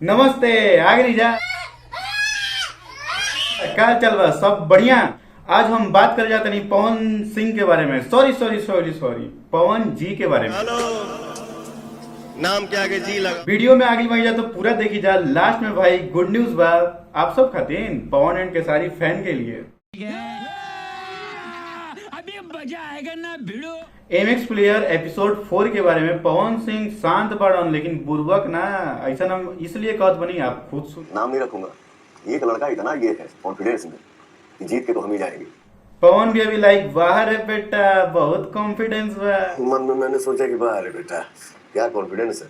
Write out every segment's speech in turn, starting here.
नमस्ते, आगे नहीं जा। क्या चल रहा, सब बढ़िया। आज हम बात कर जाते नहीं पवन सिंह के बारे में, सॉरी पवन जी के बारे में। हेलो, नाम क्या आगे जी लगा। वीडियो में आगे बढ़ जा तो पूरा देखी जा। लास्ट में भाई गुड न्यूज बा आप सब खातिर पवन एंड केसारी फैन के लिए। अभी मजा आएगा ना भिड़ो। एमएक्स प्लेयर एपिसोड 4 के बारे में। पवन सिंह शांत बाड़न लेकिन बुर्बक ना, ऐसा नाम इसलिए कहत बनी आप खुद सुन। नाम नहीं रखूंगा। एक लड़का इतना ये है कॉन्फिडेंस में कि जीत के तो हम ही जाएंगे। पवन भी अभी लाइक बाहर है बेटा, बहुत कॉन्फिडेंस बा। मन में मैंने सोचा कि बाहर है बेटा, क्या कॉन्फिडेंस है।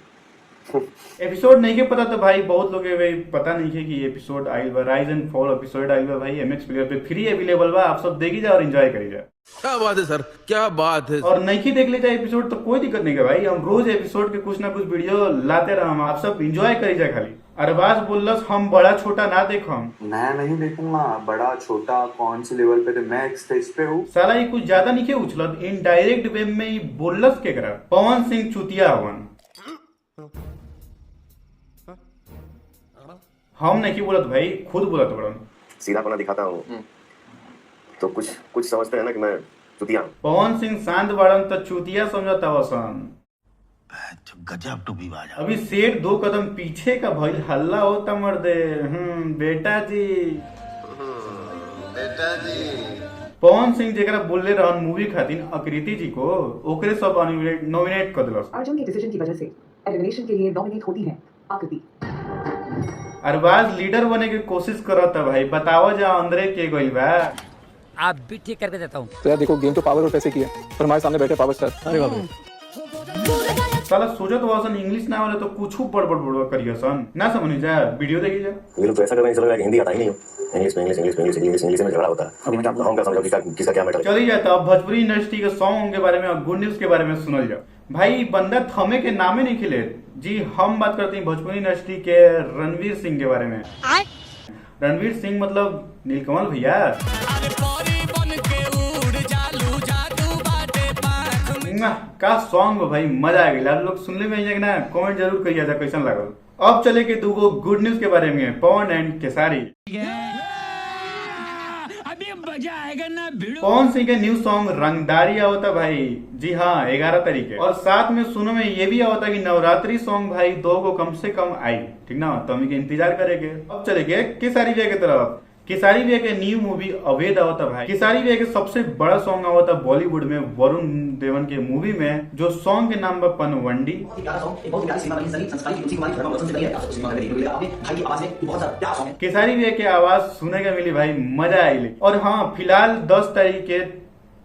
एपिसोड नहीं के पता तो भाई बहुत लोग भाई पता नहीं है कि एपिसोड आइल बा, राइज एंड फॉल एपिसोड आइल बा भाई एमएक्स प्लेयर पे फ्री अवेलेबल बा। आप सब देखी जाए और एंजॉय करी जाए। क्या बात है सर, क्या बात है। और नहीं देख लीजिए एपिसोड तो कोई दिक्कत नहीं है भाई, हम रोज एपिसोड के कुछ ना कुछ वीडियो लाते रहा, आप सब एंजॉय करी जाए। खाली अरबाज बोलस हम बड़ा छोटा ना देखम। मैं नहीं देखूंगा बड़ा छोटा कौन से लेवल पे, तो मैं एक स्टेज पे हूँ। साला ये कुछ ज्यादा नहीं के उछलत, इनडायरेक्ट वे में ही बोलस के करा पवन सिंह चुतिया हवन। हम नहीं बोलत भाई, खुद बोलत बड़न। सीधापना दिखाता हूँ तो कुछ समझते हैं ना कि मैं चुतिया हूँ। पवन सिंह शांत बाड़न तो चुतिया समझता वसन। गजब टू भी बाजा। अभी सेठ 2 कदम पीछे का भइल हल्ला होता मर्दे। बेटा जी पवन सिंह जेकरा बोलले रहन मूवी खातिर आकृति जी को, ओकरे सब नॉमिनेट कर दिलस। अर्जुन के डिसीजन की वजह से एलिमिनेशन के लिए नॉमिनेट होती है आकृति। अरबाज लीडर बने की कोशिश करता भाई, बतावा जा अंदरे के गइल बा। आप भी ठीक करके देता हूँ। तो यार देखो, गेम तो पावर और पैसे की है, पर हमारे सामने बैठे पावर स्टार। अरे बाप रे, साला सोचत वासन इंग्लिश ना वाले तो कुछ बड़बड़ करियो सन ना, समझ जा वीडियो देखी जा। ये लोग तो ऐसा कर रहे हैं, चल रहा है कि हिंदी आता ही नहीं हो। इंग्लिश में झगड़ा होता है। अब हम क्या समझो किसका क्या मैटर। चली जाता अब भोजपुरी इंडस्ट्री के सॉन्ग के बारे में और गुड न्यूज के बारे में सुनल जाओ। भाई बंदा थमे के नामे नहीं खिले जी। हम बात करते हैं भोजपुरी इंडस्ट्री के रणवीर सिंह के बारे में। रणवीर सिंह मतलब नीलकमल भैया। का सॉन्ग भाई मजा आ गया। आप लोग सुनने में ना, कमेंट जरूर करिए जा कैसा लागल। अब चले के दूगो गुड न्यूज के बारे में, पवन एंड केसारी। अभी मजा आएगा ना भिड़ो। पवन सिंह के न्यू सॉन्ग रंगदारी आवता भाई। जी हाँ, 11 तारीख है। और साथ में सुनो में ये भी आवता कि नवरात्रि सॉन्ग भाई 2 को कम से कम आई, ठीक ना, तो हम इंतजार करेंगे। अब चलेंगे केसारी भैया की तरफ। केसारी भैया के न्यू मूवी अवैध आवता भाई। केसारी भैया के सबसे बड़ा सॉन्ग आवता बॉलीवुड में वरुण देवन के मूवी में, जो सॉन्ग के नाम पर पनवंडी। केसारी भैया की आवाज सुने का मिली भाई, मजा आई। और हाँ, फिलहाल 10 तारीख के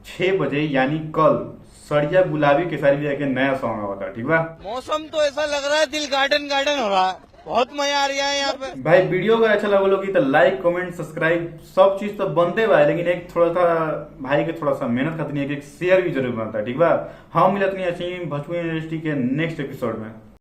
6 बजे यानी कल सड़िया गुलाबी केसारी भैया के नया सॉन्ग आवता, ठीक बा। मौसम तो ऐसा लग रहा है दिल गार्डन गार्डन हो रहा है, बहुत मजा आ रहा है यहाँ पे। भाई वीडियो अगर अच्छा लगा लोगी तो लाइक कमेंट सब्सक्राइब सब चीज तो बनते बा, लेकिन एक थोड़ा सा भाई के थोड़ा सा मेहनत करनी है कि एक शेयर भी जरूर बनता है, ठीक बा। हम मिलत नहीं अच्छी भोजपुरी इंडस्ट्री के नेक्स्ट एपिसोड में।